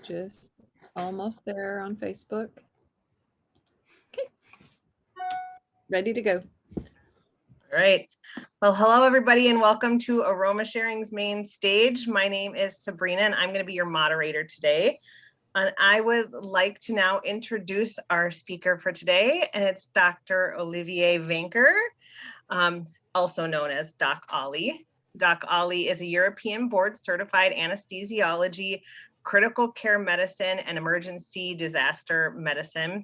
Just almost there on Facebook. Okay. Ready to go. All right. Well, hello, everybody, and welcome to AromaSharing's main stage. My name is Sabrina, and I'm going to be your moderator today. And I would like to now introduce our speaker for today, and it's Dr. Olivier Wenker, also known as Doc Ollie. Doc Ollie is a European board certified anesthesiology, critical care medicine, and emergency disaster medicine,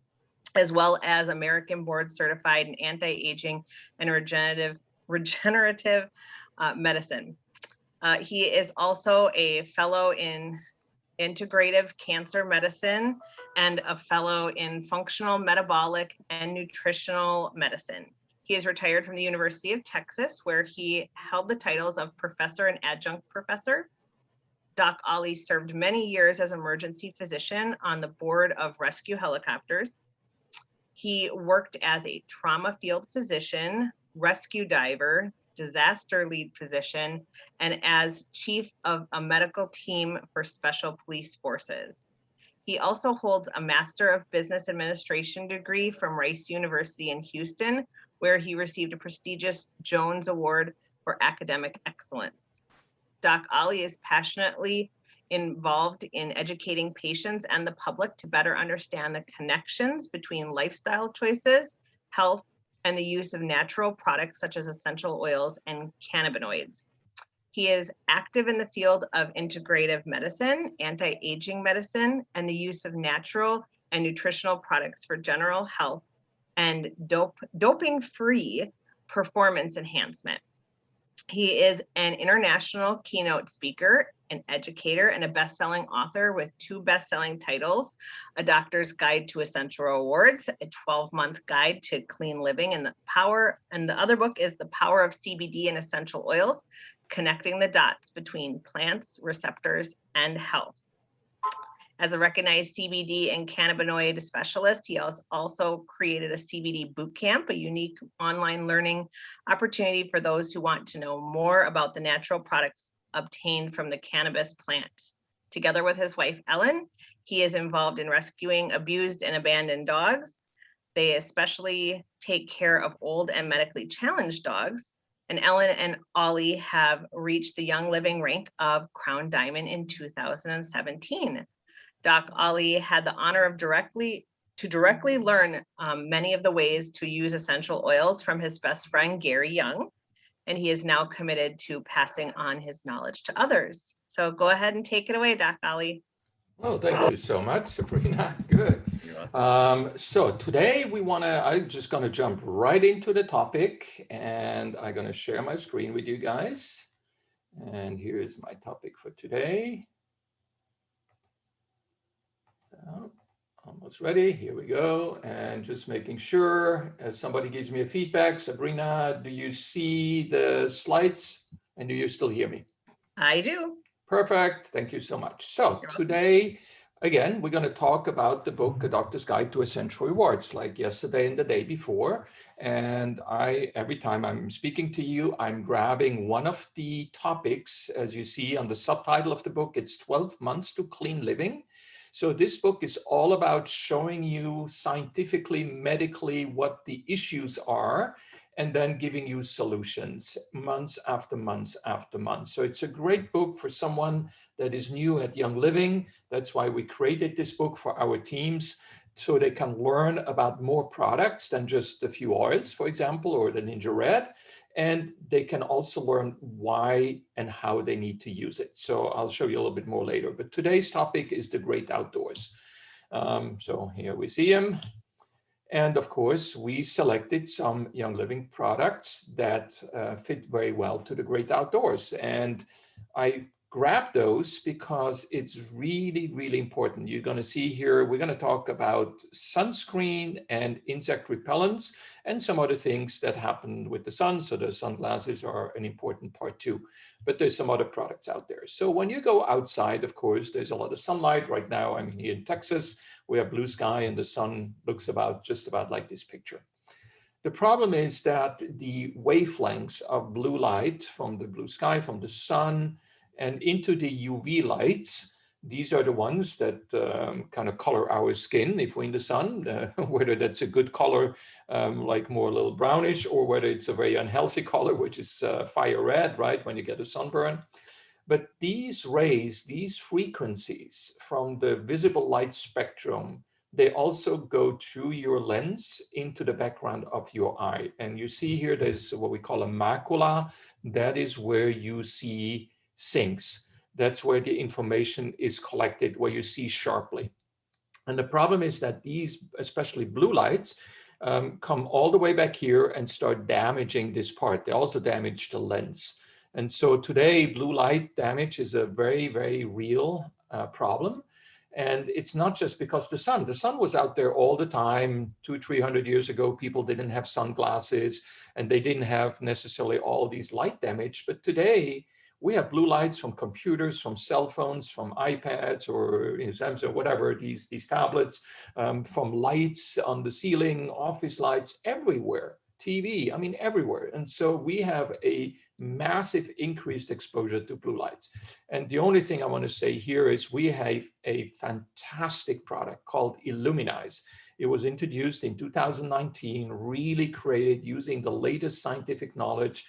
as well as American board certified in anti-aging and regenerative medicine. He is also a fellow in integrative cancer medicine and a fellow in functional metabolic and nutritional medicine. He is retired from the University of Texas, where he held the titles of professor and adjunct professor. Doc Ollie served many years as emergency physician on the board of rescue helicopters. He worked as a trauma field physician, rescue diver, disaster lead physician, and as chief of a medical team for special police forces. He also holds a Master of Business Administration degree from Rice University in Houston, where he received a prestigious Jones Award for academic excellence. Doc Ollie is passionately involved in educating patients and the public to better understand the connections between lifestyle choices, health, and the use of natural products such as essential oils and cannabinoids. He is active in the field of integrative medicine, anti-aging medicine, and the use of natural and nutritional products for general health and doping-free performance enhancement. He is an international keynote speaker, an educator, and a best-selling author with 2 best-selling titles, A Doctor's Guide to Essential Rewards, a 12-month guide to clean living, and the other book is The Power of CBD and Essential Oils, Connecting the Dots Between Plants, Receptors, and Health. As a recognized CBD and cannabinoid specialist, he also created a CBD bootcamp, a unique online learning opportunity for those who want to know more about the natural products obtained from the cannabis plant. Together with his wife, Ellen, he is involved in rescuing abused and abandoned dogs. They especially take care of old and medically challenged dogs. And Ellen and Ollie have reached the Young Living rank of Crown Diamond in 2017. Doc Ollie had the honor of directly learn many of the ways to use essential oils from his best friend, Gary Young, and he is now committed to passing on his knowledge to others. So go ahead and take it away, Doc Ollie. Well, thank you so much, Sabrina. Good. So today I'm just going to jump right into the topic, and I'm going to share my screen with you guys. And here is my topic for today. So, almost ready. Here we go. And just making sure as somebody gives me a feedback. Sabrina, do you see the slides? And do you still hear me? I do. Perfect. Thank you so much. So today, again, we're going to talk about the book, A Doctor's Guide to Essential Rewards, like yesterday and the day before. And every time I'm speaking to you, I'm grabbing one of the topics. As you see on the subtitle of the book, it's 12 Months to Clean Living. So this book is all about showing you scientifically, medically, what the issues are, and then giving you solutions months after months after months. So it's a great book for someone that is new at Young Living. That's why we created this book for our teams, so they can learn about more products than just a few oils, for example, or the Ninja Red. And they can also learn why and how they need to use it. So I'll show you a little bit more later. But today's topic is the great outdoors. So here we see him. And of course, we selected some Young Living products that fit very well to the great outdoors. And I grabbed those because it's really, really important. You're going to see here, we're going to talk about sunscreen and insect repellents and some other things that happen with the sun. So the sunglasses are an important part too. But there's some other products out there. So when you go outside, of course, there's a lot of sunlight. Right now, I'm here in Texas. We have blue sky and the sun looks just about like this picture. The problem is that the wavelengths of blue light from the blue sky, from the sun, and into the UV lights, These are the ones that kind of color our skin if we're in the sun, whether that's a good color, like more a little brownish, or whether it's a very unhealthy color, which is fire red, right, when you get a sunburn. But these rays, these frequencies from the visible light spectrum, they also go through your lens into the background of your eye. And you see here, there's what we call a macula. That is where you see things. That's where the information is collected, where you see sharply. And the problem is that these, especially blue lights, come all the way back here and start damaging this part. They also damage the lens. And so today, blue light damage is a very, very real problem. And it's not just because the sun was out there all the time. 200-300 years ago, people didn't have sunglasses and they didn't have necessarily all these light damage. But today, we have blue lights from computers, from cell phones, from iPads, or Samsung, whatever, these tablets, from lights on the ceiling, office lights, everywhere, TV, I mean, everywhere. And so we have a massive increased exposure to blue lights. And the only thing I want to say here is we have a fantastic product called Illuminize. It was introduced in 2019, really created using the latest scientific knowledge.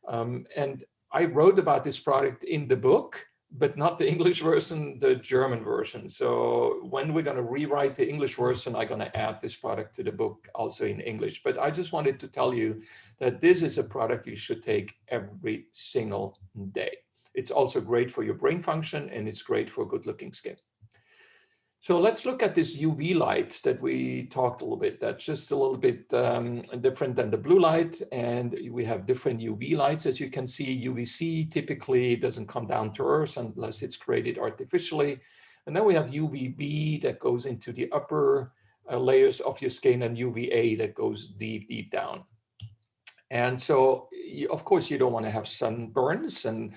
And I wrote about this product in the book, but not the English version, the German version. So when we're going to rewrite the English version, I'm going to add this product to the book also in English. But I just wanted to tell you that this is a product you should take every single day. It's also great for your brain function, and it's great for good looking skin. So let's look at this UV light that we talked a little bit. That's just a little bit different than the blue light. And we have different UV lights. As you can see, UVC typically doesn't come down to Earth unless it's created artificially. And then we have UVB that goes into the upper layers of your skin, and UVA that goes deep, deep down. And so, of course, you don't want to have sunburns, and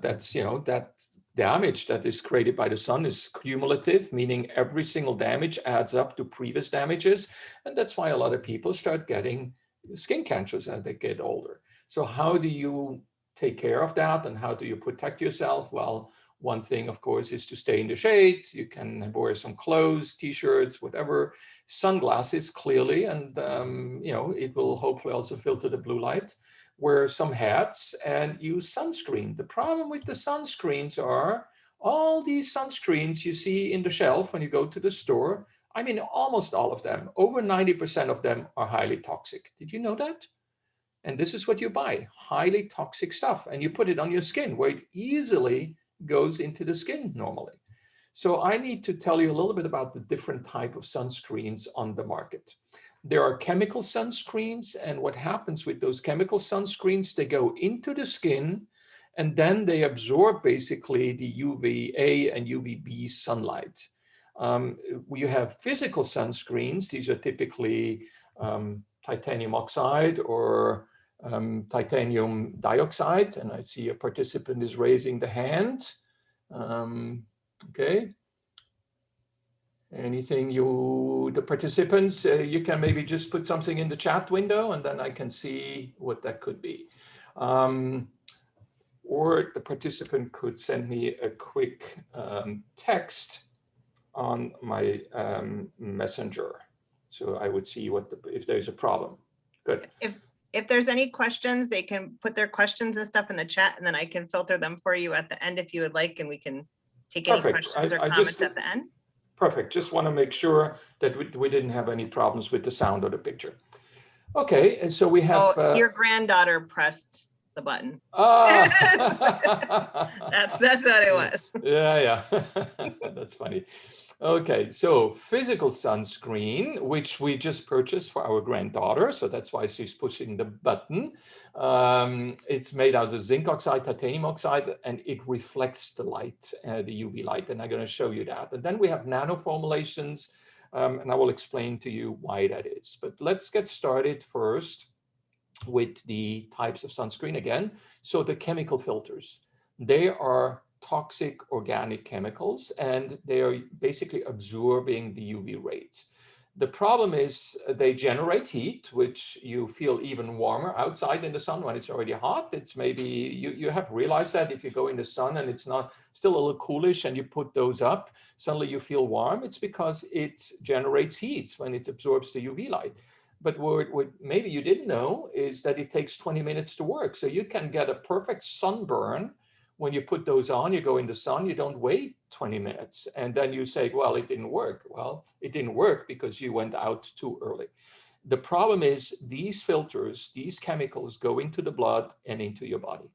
that's, that damage that is created by the sun is cumulative, meaning every single damage adds up to previous damages. And that's why a lot of people start getting skin cancers as they get older. So how do you take care of that, and how do you protect yourself? Well, one thing, of course, is to stay in the shade. You can wear some clothes, t-shirts, whatever, sunglasses, clearly, and it will hopefully also filter the blue light. Wear some hats and use sunscreen. The problem with the sunscreens are all these sunscreens you see in the shelf when you go to the store. I mean, almost all of them, over 90% of them are highly toxic. Did you know that? And this is what you buy, highly toxic stuff, and you put it on your skin where it easily goes into the skin normally. So I need to tell you a little bit about the different type of sunscreens on the market. There are chemical sunscreens, and what happens with those chemical sunscreens, they go into the skin and then they absorb basically the UVA and UVB sunlight. We have physical sunscreens. These are typically titanium oxide or titanium dioxide, and I see a participant is raising the hand. Okay. Anything the participants, you can maybe just put something in the chat window and then I can see what that could be. Or the participant could send me a quick text on my messenger. So I would see if there's a problem. Good. If there's any questions, they can put their questions and stuff in the chat, and then I can filter them for you at the end if you would like, and we can take any questions or comments at the end. Perfect. Just want to make sure that we didn't have any problems with the sound or the picture. Okay, and so we have... your granddaughter pressed the button. That's what it was. Yeah. That's funny. Okay, so physical sunscreen, which we just purchased for our granddaughter, so that's why she's pushing the button. It's made out of zinc oxide, titanium oxide, and it reflects the light, the UV light, and I'm going to show you that. And then we have nano formulations, and I will explain to you why that is. But let's get started first with the types of sunscreen again. So the chemical filters, they are toxic organic chemicals, and they are basically absorbing the UV rays. The problem is they generate heat, which you feel even warmer outside in the sun when it's already hot. It's maybe, you have realized that if you go in the sun and it's not still a little coolish and you put those up, suddenly you feel warm. It's because it generates heat when it absorbs the UV light. But what maybe you didn't know is that it takes 20 minutes to work. So you can get a perfect sunburn when you put those on. You go in the sun, you don't wait 20 minutes. And then you say, well, it didn't work. Well, it didn't work because you went out too early. The problem is these filters, these chemicals go into the blood and into your body.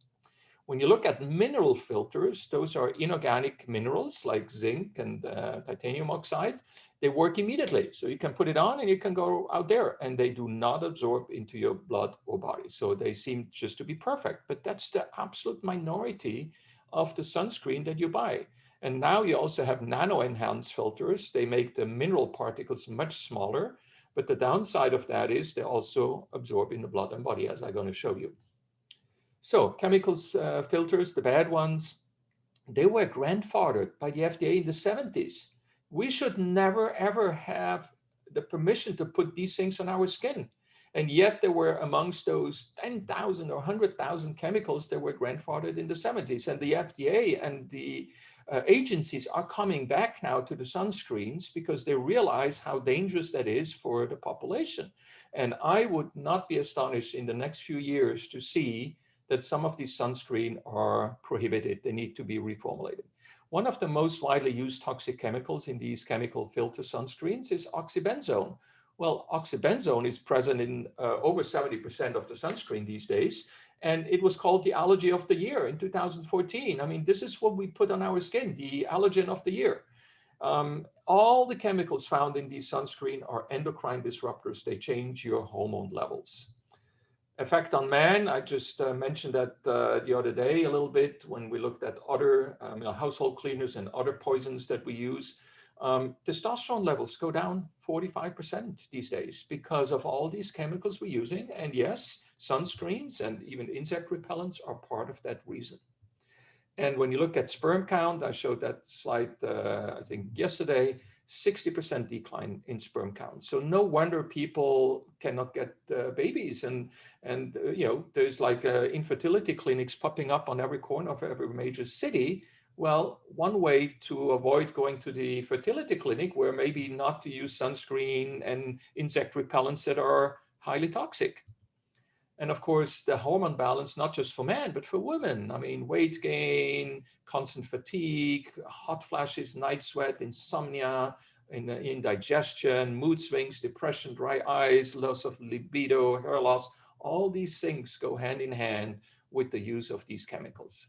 When you look at mineral filters, those are inorganic minerals like zinc and titanium oxide. They work immediately. So you can put it on and you can go out there, and they do not absorb into your blood or body. So they seem just to be perfect, but that's the absolute minority of the sunscreen that you buy. And now you also have nano-enhanced filters. They make the mineral particles much smaller, but the downside of that is they also absorb in the blood and body, as I'm going to show you. So chemicals, filters, the bad ones, they were grandfathered by the FDA in the 70s. We should never, ever have the permission to put these things on our skin. And yet there were amongst those 10,000 or 100,000 chemicals that were grandfathered in the 70s. And the FDA and the agencies are coming back now to the sunscreens because they realize how dangerous that is for the population. And I would not be astonished in the next few years to see that some of these sunscreen are prohibited. They need to be reformulated. One of the most widely used toxic chemicals in these chemical filter sunscreens is oxybenzone. Well, oxybenzone is present in over 70% of the sunscreen these days, and it was called the allergy of the year in 2014. I mean, this is what we put on our skin, the allergen of the year. All the chemicals found in these sunscreen are endocrine disruptors. They change your hormone levels. Effect on man, I just mentioned that the other day a little bit when we looked at other household cleaners and other poisons that we use. Testosterone levels go down 45% these days because of all these chemicals we're using. And yes, sunscreens and even insect repellents are part of that reason. And when you look at sperm count, I showed that slide, I think yesterday, 60% decline in sperm count. So no wonder people cannot get babies. And there's like infertility clinics popping up on every corner of every major city. Well, one way to avoid going to the fertility clinic where maybe not to use sunscreen and insect repellents that are highly toxic. And of course, the hormone balance, not just for men, but for women. I mean, weight gain, constant fatigue, hot flashes, night sweat, insomnia, indigestion, mood swings, depression, dry eyes, loss of libido, hair loss. All these things go hand in hand with the use of these chemicals.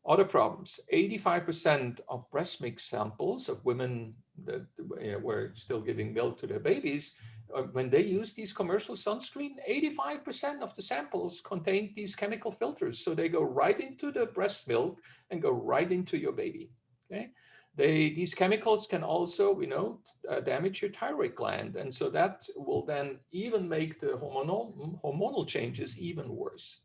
Other problems, 85% of breast milk samples of women that were still giving milk to their babies, when they use these commercial sunscreen, 85% of the samples contain these chemical filters. So they go right into the breast milk and go right into your baby, okay? These chemicals can also, damage your thyroid gland. And so that will then even make the hormonal changes even worse.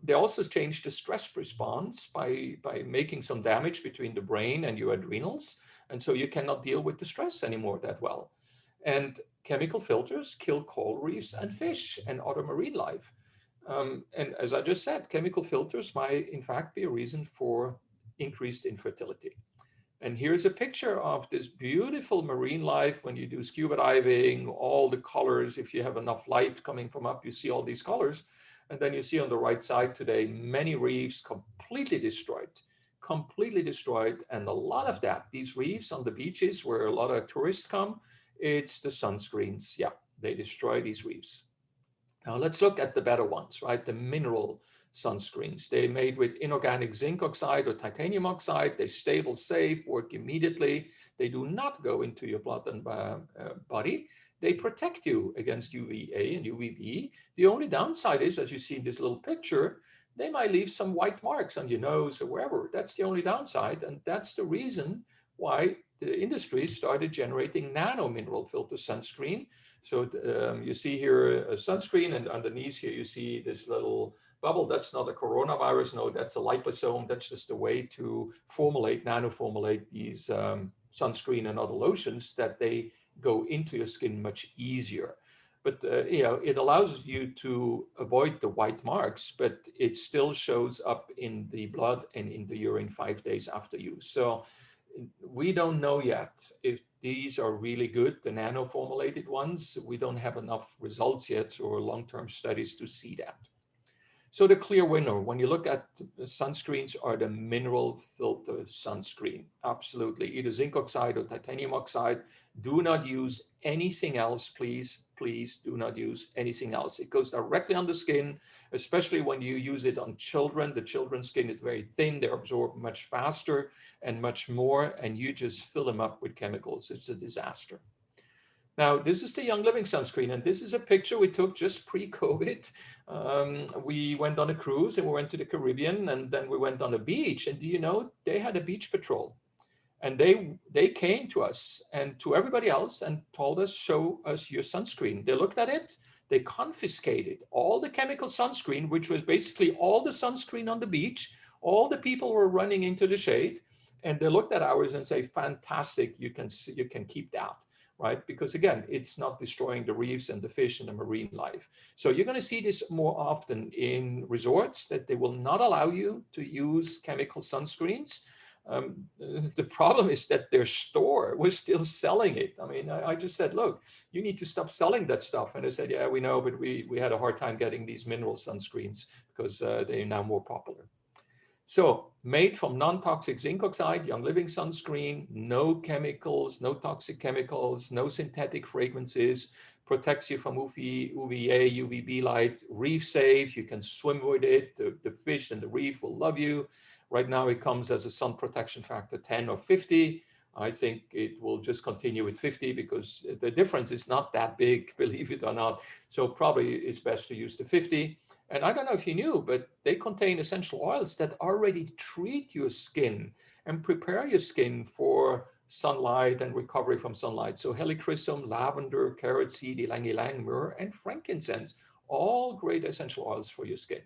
They also change the stress response by making some damage between the brain and your adrenals. And so you cannot deal with the stress anymore that well. And chemical filters kill coral reefs and fish and other marine life. And as I just said, chemical filters might in fact be a reason for increased infertility. And here's a picture of this beautiful marine life when you do scuba diving, all the colors. If you have enough light coming from up, you see all these colors. And then you see on the right side today, many reefs completely destroyed. And a lot of that, these reefs on the beaches where a lot of tourists come, it's the sunscreens. Yeah, they destroy these reefs. Now let's look at the better ones, right? The mineral sunscreens. They're made with inorganic zinc oxide or titanium oxide. They're stable, safe, work immediately. They do not go into your blood and body. They protect you against UVA and UVB. The only downside is, as you see in this little picture, they might leave some white marks on your nose or wherever. That's the only downside. And that's the reason why the industry started generating nano mineral filter sunscreen. So you see here a sunscreen, and underneath here you see this little bubble. That's not a coronavirus. No, that's a liposome. That's just a way to nano formulate these sunscreen and other lotions that they go into your skin much easier. But you know, it allows you to avoid the white marks, but it still shows up in the blood and in the urine 5 days after use. So we don't know yet if these are really good, the nano-formulated ones. We don't have enough results yet or long-term studies to see that. So the clear winner, when you look at sunscreens, are the mineral filter sunscreen. Absolutely, either zinc oxide or titanium oxide. Do not use anything else, please. Please do not use anything else. It goes directly on the skin, especially when you use it on children. The children's skin is very thin. They absorb much faster and much more, and you just fill them up with chemicals. It's a disaster. Now, this is the Young Living sunscreen, and this is a picture we took just pre-COVID. We went on a cruise and we went to the Caribbean, and then we went on a beach. And do you know, they had a beach patrol, and they came to us and to everybody else and told us, show us your sunscreen. They looked at it, they confiscated all the chemical sunscreen, which was basically all the sunscreen on the beach. All the people were running into the shade, and they looked at ours and say, fantastic, you can keep that. Right? Because again, it's not destroying the reefs and the fish and the marine life. So you're going to see this more often in resorts, that they will not allow you to use chemical sunscreens. The problem is that their store was still selling it. I mean, I just said, look, you need to stop selling that stuff. And they said, yeah, we know, but we had a hard time getting these mineral sunscreens because they're now more popular. So made from non-toxic zinc oxide, Young Living sunscreen, no chemicals, no toxic chemicals, no synthetic fragrances, protects you from UVA, UVB light, reef safe, you can swim with it, the fish and the reef will love you. Right now it comes as a sun protection factor 10 or 50. I think it will just continue with 50 because the difference is not that big, believe it or not. So probably it's best to use the 50. And I don't know if you knew, but they contain essential oils that already treat your skin and prepare your skin for sunlight and recovery from sunlight. So helichrysum, lavender, carrot seed, ylang ylang, myrrh, and frankincense, all great essential oils for your skin.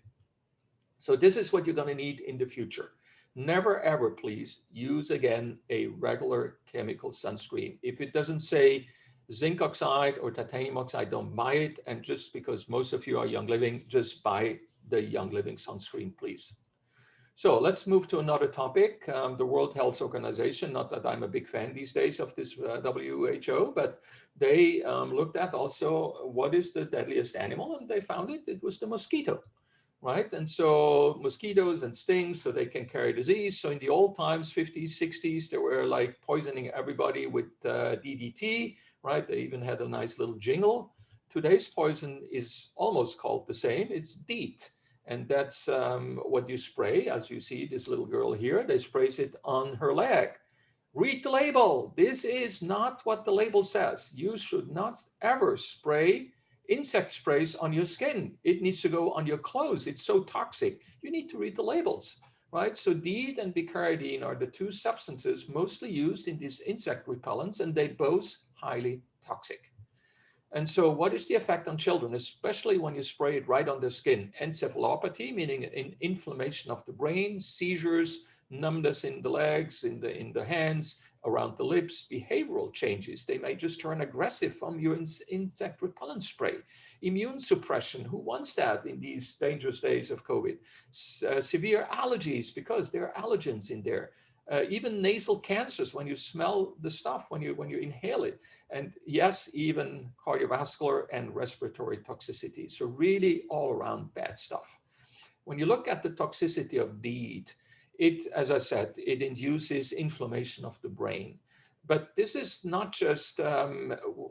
So this is what you're going to need in the future. Never ever, please, use again a regular chemical sunscreen. If it doesn't say zinc oxide or titanium oxide, don't buy it. And just because most of you are Young Living, just buy the Young Living sunscreen, please. So let's move to another topic. The World Health Organization, not that I'm a big fan these days of this WHO, but they looked at also what is the deadliest animal, and they found it was the mosquito. Right? And so mosquitoes and stings, so they can carry disease. So in the old times, 50s, 60s, they were like poisoning everybody with DDT, right? They even had a nice little jingle. Today's poison is almost called the same. It's DEET. And that's what you spray. As you see this little girl here, they sprays it on her leg. Read the label. This is not what the label says. You should not ever spray insect sprays on your skin. It needs to go on your clothes. It's so toxic. You need to read the labels, right? So DEET and picaridine are the two substances mostly used in these insect repellents, and they both highly toxic. And so what is the effect on children, especially when you spray it right on their skin? Encephalopathy, meaning an inflammation of the brain, seizures, numbness in the legs, in the hands, around the lips, behavioral changes. They may just turn aggressive from your insect repellent spray. Immune suppression, who wants that in these dangerous days of COVID? Severe allergies, because there are allergens in there. Even nasal cancers when you smell the stuff, when you inhale it. And yes, even cardiovascular and respiratory toxicity. So really all around bad stuff. When you look at the toxicity of DEET, it, as I said, it induces inflammation of the brain. But this is not just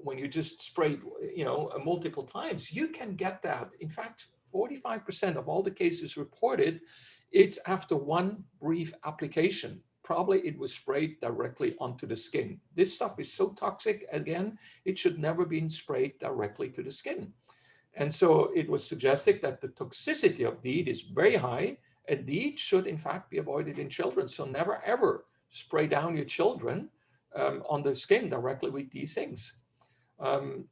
when you just spray, multiple times. You can get that. In fact, 45% of all the cases reported, it's after one brief application. Probably it was sprayed directly onto the skin. This stuff is so toxic, again, it should never be sprayed directly to the skin. And so it was suggested that the toxicity of DEET is very high, and DEET should in fact be avoided in children. So never ever spray down your children on the skin directly with these things.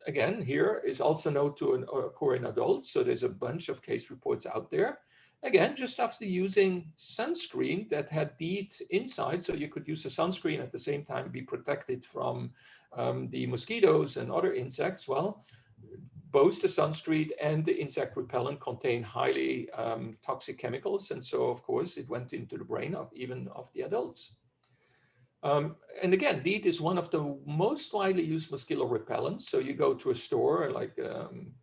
Again, here is also known to occur in adults. So there's a bunch of case reports out there. Again, just after using sunscreen that had DEET inside, so you could use the sunscreen at the same time, be protected from the mosquitoes and other insects. Well, both the sunscreen and the insect repellent contain highly toxic chemicals. And so, of course, it went into the brain of even of the adults. And again, DEET is one of the most widely used mosquito repellents. So you go to a store like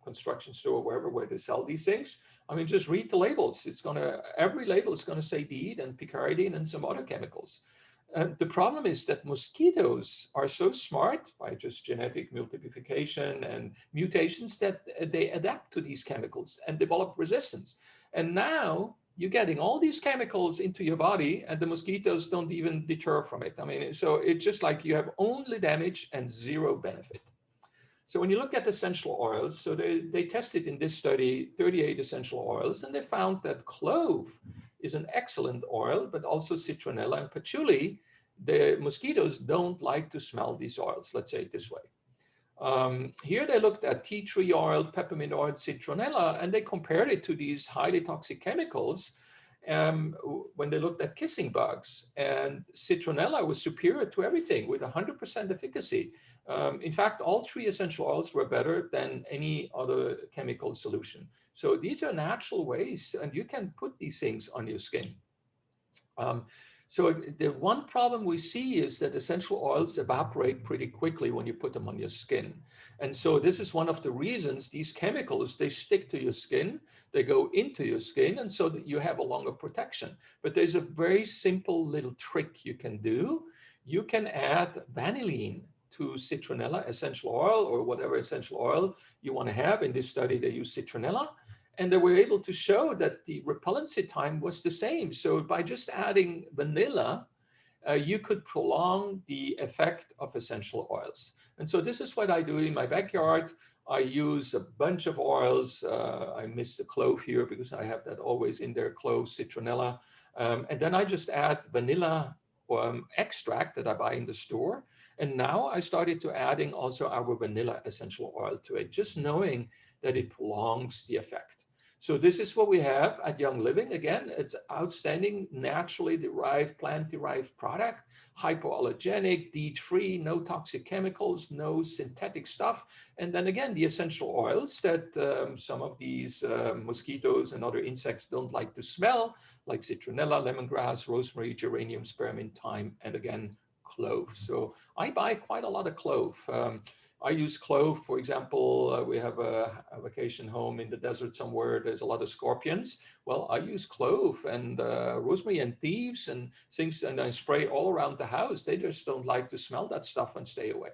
construction store, wherever, where they sell these things. I mean, just read the labels. Every label is gonna say DEET and picaridine and some other chemicals. The problem is that mosquitoes are so smart by just genetic multiplication and mutations that they adapt to these chemicals and develop resistance. And now you're getting all these chemicals into your body and the mosquitoes don't even deter from it. I mean, so it's just like you have only damage and zero benefit. So when you look at essential oils, so they tested in this study 38 essential oils, and they found that clove is an excellent oil, but also citronella and patchouli. The mosquitoes don't like to smell these oils, let's say it this way. Here they looked at tea tree oil, peppermint oil, citronella, and they compared it to these highly toxic chemicals when they looked at kissing bugs. And citronella was superior to everything with 100% efficacy. In fact, all three essential oils were better than any other chemical solution. So these are natural ways, and you can put these things on your skin. So the one problem we see is that essential oils evaporate pretty quickly when you put them on your skin. And so this is one of the reasons these chemicals, they stick to your skin, they go into your skin, and so that you have a longer protection. But there's a very simple little trick you can do. You can add vanillin to citronella essential oil or whatever essential oil you want to have. In this study, they use citronella. And they were able to show that the repellency time was the same. So by just adding vanilla, you could prolong the effect of essential oils. And so this is what I do in my backyard. I use a bunch of oils. I miss the clove here because I have that always in there, clove, citronella. And then I just add vanilla extract that I buy in the store. And now I started to adding also our vanilla essential oil to it, just knowing that it prolongs the effect. So this is what we have at Young Living. Again, it's outstanding, naturally derived, plant-derived product, hypoallergenic, DEET-free, no toxic chemicals, no synthetic stuff. And then again, the essential oils that some of these mosquitoes and other insects don't like to smell, like citronella, lemongrass, rosemary, geranium, spearmint, thyme, and again, clove. So I buy quite a lot of clove. I use clove, for example, we have a vacation home in the desert somewhere, there's a lot of scorpions. Well, I use clove and rosemary and thieves and things, and I spray all around the house. They just don't like to smell that stuff and stay away.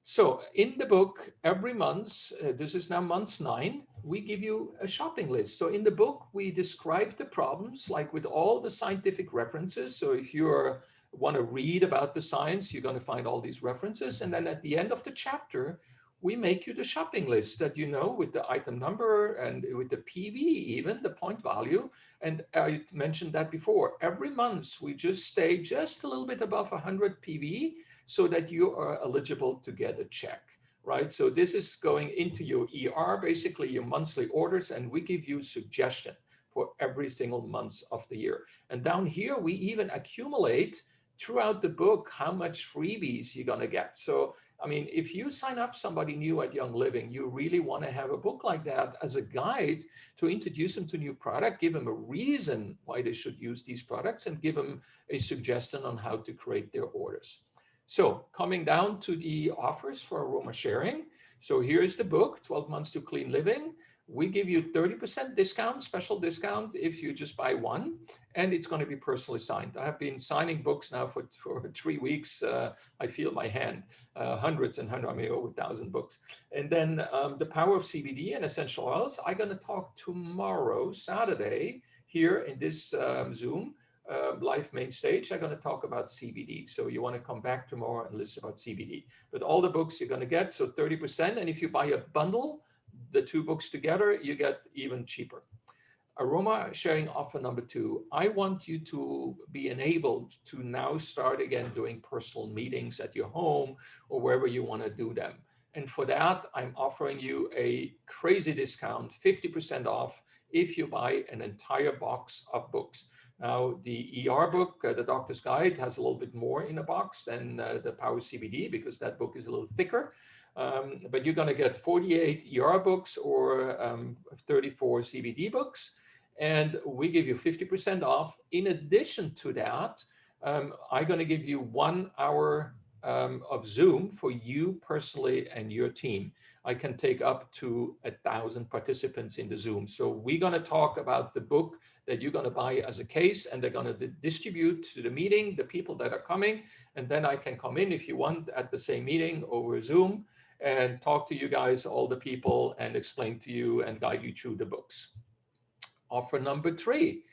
So in the book, every month, this is now month 9, we give you a shopping list. So in the book, we describe the problems like with all the scientific references. So if you're want to read about the science, you're going to find all these references. And then at the end of the chapter, we make you the shopping list that you know with the item number and with the PV, even the point value. And I mentioned that before. Every month, we just stay just a little bit above 100 PV so that you are eligible to get a check, right? So this is going into your ER, basically your monthly orders, and we give you suggestion for every single month of the year. And down here, we even accumulate throughout the book how much freebies you're going to get. So, I mean, if you sign up somebody new at Young Living, you really want to have a book like that as a guide to introduce them to new product, give them a reason why they should use these products, and give them a suggestion on how to create their orders. So coming down to the offers for AromaSharing. So here's the book, 12 Months to Clean Living. We give you 30% discount, special discount if you just buy one, and it's going to be personally signed. I have been signing books now for 3 weeks. I feel my hand, hundreds and hundreds, I mean, over 1,000 books. And then the power of CBD and essential oils, I'm going to talk tomorrow, Saturday, here in this Zoom live main stage. I'm going to talk about CBD. So you want to come back tomorrow and listen about CBD. But all the books you're going to get, so 30%. And if you buy a bundle, the 2 books together, you get even cheaper. AromaSharing offer number 2. I want you to be enabled to now start again doing personal meetings at your home or wherever you want to do them. And for that, I'm offering you a crazy discount, 50% off if you buy an entire box of books. Now, the ER book, the Doctor's Guide, has a little bit more in a box than the Power CBD, because that book is a little thicker. But you're going to get 48 ER books or 34 CBD books, and we give you 50% off. In addition to that, I'm going to give you 1 hour of Zoom for you personally and your team. I can take up to 1,000 participants in the Zoom. So we're going to talk about the book that you're going to buy as a case, and they're going to distribute to the meeting, the people that are coming. And then I can come in if you want at the same meeting over Zoom and talk to you guys, all the people, and explain to you and guide you through the books. Offer number 3.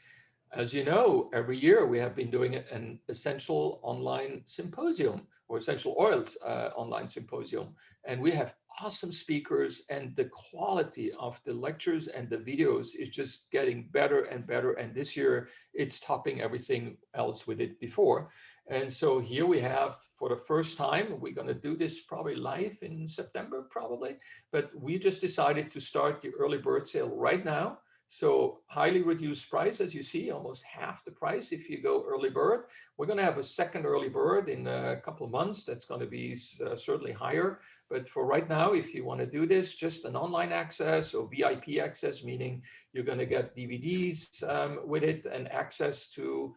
As you know, every year we have been doing an essential online symposium, or essential oils online symposium. And we have awesome speakers, and the quality of the lectures and the videos is just getting better and better. And this year it's topping everything else we did before. And so here we have, for the first time, we're going to do this probably live in September, probably, but we just decided to start the early bird sale right now. So highly reduced price, as you see, almost half the price if you go early bird. We're going to have a second early bird in a couple of months. That's going to be certainly higher. But for right now, if you want to do this, just an online access or VIP access, meaning you're going to get DVDs with it and access to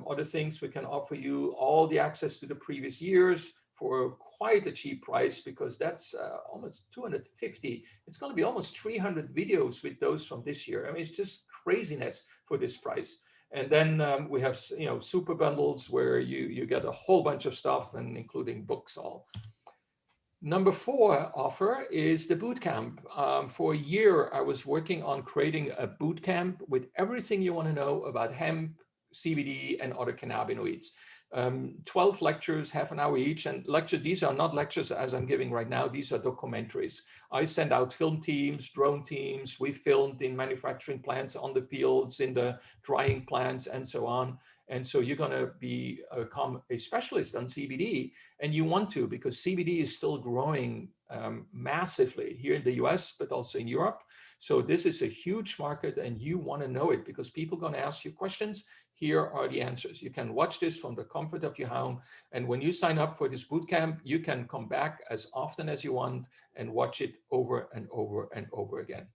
other things. We can offer you all the access to the previous years for quite a cheap price, because that's almost 250. It's going to be almost 300 videos with those from this year. I mean, it's just craziness for this price. And then we have, super bundles where you get a whole bunch of stuff, and including books all. Number 4 offer is the boot camp. For a year, I was working on creating a boot camp with everything you want to know about hemp, CBD, and other cannabinoids. 12 lectures, half an hour each. And lectures, these are not lectures as I'm giving right now. These are documentaries. I send out film teams, drone teams. We filmed in manufacturing plants, on the fields, in the drying plants, and so on. And so you're going to become a specialist on CBD, and you want to, because CBD is still growing massively here in the US, but also in Europe. So this is a huge market, and you want to know it, because people are going to ask you questions. Here are the answers. You can watch this from the comfort of your home. And when you sign up for this bootcamp, you can come back as often as you want and watch it over and over and over again.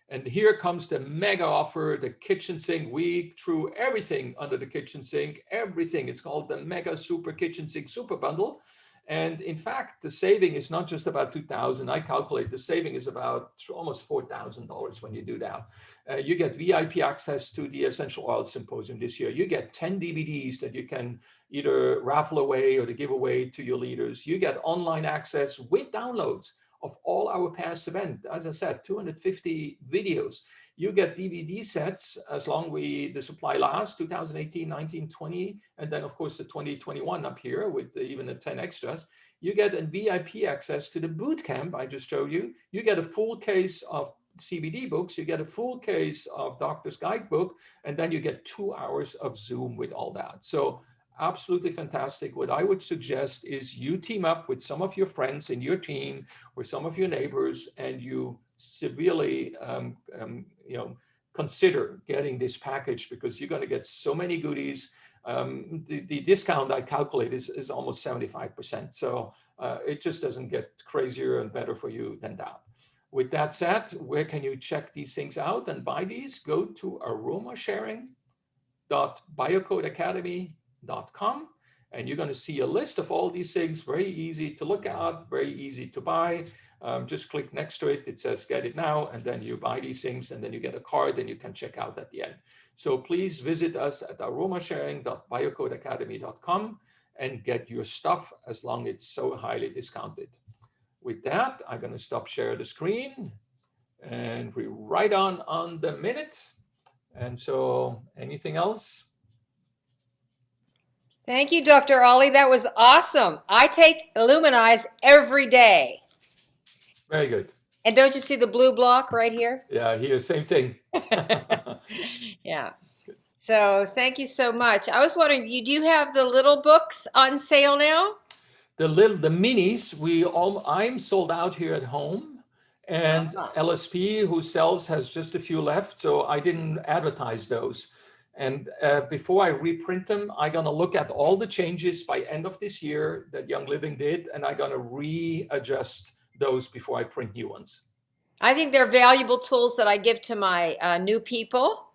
And here comes the mega offer, the kitchen sink. We threw everything under the kitchen sink, everything. It's called the Mega Super Kitchen Sink Super Bundle. And in fact, the saving is not just about $2,000. I calculate the saving is about almost $4,000 when you do that. You get VIP access to the Essential Oil Symposium this year. You get 10 DVDs that you can either raffle away or to give away to your leaders. You get online access with downloads of all our past events. As I said, 250 videos. You get DVD sets as long as the supply lasts, 2018, 19, 20, and then of course the 2021 up here with even the 10 extras. You get a VIP access to the boot camp I just showed you. You get a full case of CBD books, you get a full case of Doctor's Guidebook, and then you get 2 hours of Zoom with all that. So absolutely fantastic. What I would suggest is you team up with some of your friends in your team or some of your neighbors, and you severely consider getting this package, because you're going to get so many goodies. The discount I calculate is almost 75%. So it just doesn't get crazier and better for you than that. With that said, where can you check these things out and buy these? Go to AromaSharing.BioCodeAcademy.com, and you're going to see a list of all these things. Very easy to look at, very easy to buy. Just click next to it. It says get it now, and then you buy these things, and then you get a card and you can check out at the end. So please visit us at AromaSharing.BioCodeAcademy.com and get your stuff as long as it's so highly discounted. With that, I'm going to stop share the screen, and we're right on the minute. And so anything else? Thank you, Dr. Ollie. That was awesome. I take Illuminize every day. Very good. And don't you see the blue block right here? Yeah, here, same thing. Yeah. So thank you so much. I was wondering, you do have the little books on sale now? The minis, I'm sold out here at home, and LSP who sells has just a few left, so I didn't advertise those. And before I reprint them, I'm gonna look at all the changes by end of this year that Young Living did, and I'm gonna readjust those before I print new ones. I think they're valuable tools that I give to my new people.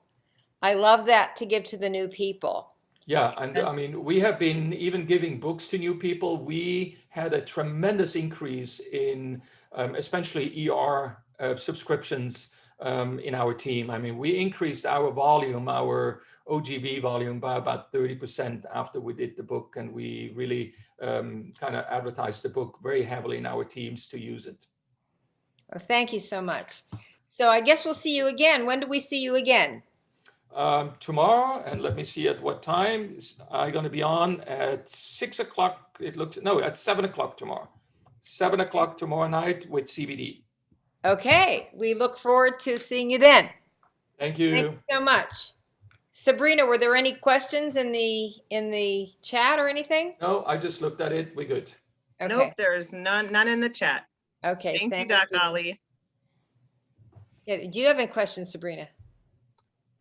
I love that to give to the new people. Yeah, and I mean, we have been even giving books to new people. We had a tremendous increase in especially ER subscriptions in our team. I mean, we increased our volume, our OGV volume by about 30% after we did the book, and we really kind of advertised the book very heavily in our teams to use it. Well, thank you so much. So I guess we'll see you again. When do we see you again? Tomorrow, and let me see at what time. I'm going to be on at 6 o'clock. At 7 o'clock tomorrow. 7 o'clock tomorrow night with CBD. Okay, we look forward to seeing you then. Thank you. Thank you so much. Sabrina, were there any questions in the chat or anything? No, I just looked at it. We're good. Okay. Nope, there's none in the chat. Okay. Thank you, Doc Ollie. Yeah, do you have any questions, Sabrina?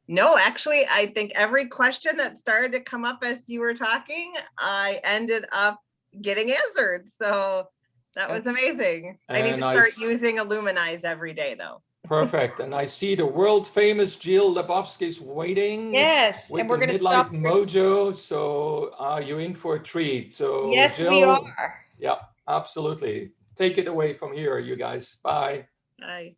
No, actually, I think every question that started to come up as you were talking, I ended up getting answered. So that was amazing. I need to start using Illuminize every day, though. Perfect. And I see the world famous Jill Lebowski's waiting. Yes, with and we're the going to midlife stop. mojo. So you're in for a treat. So yes, Jill, we are. Yeah, absolutely. Take it away from here, you guys. Bye. Bye.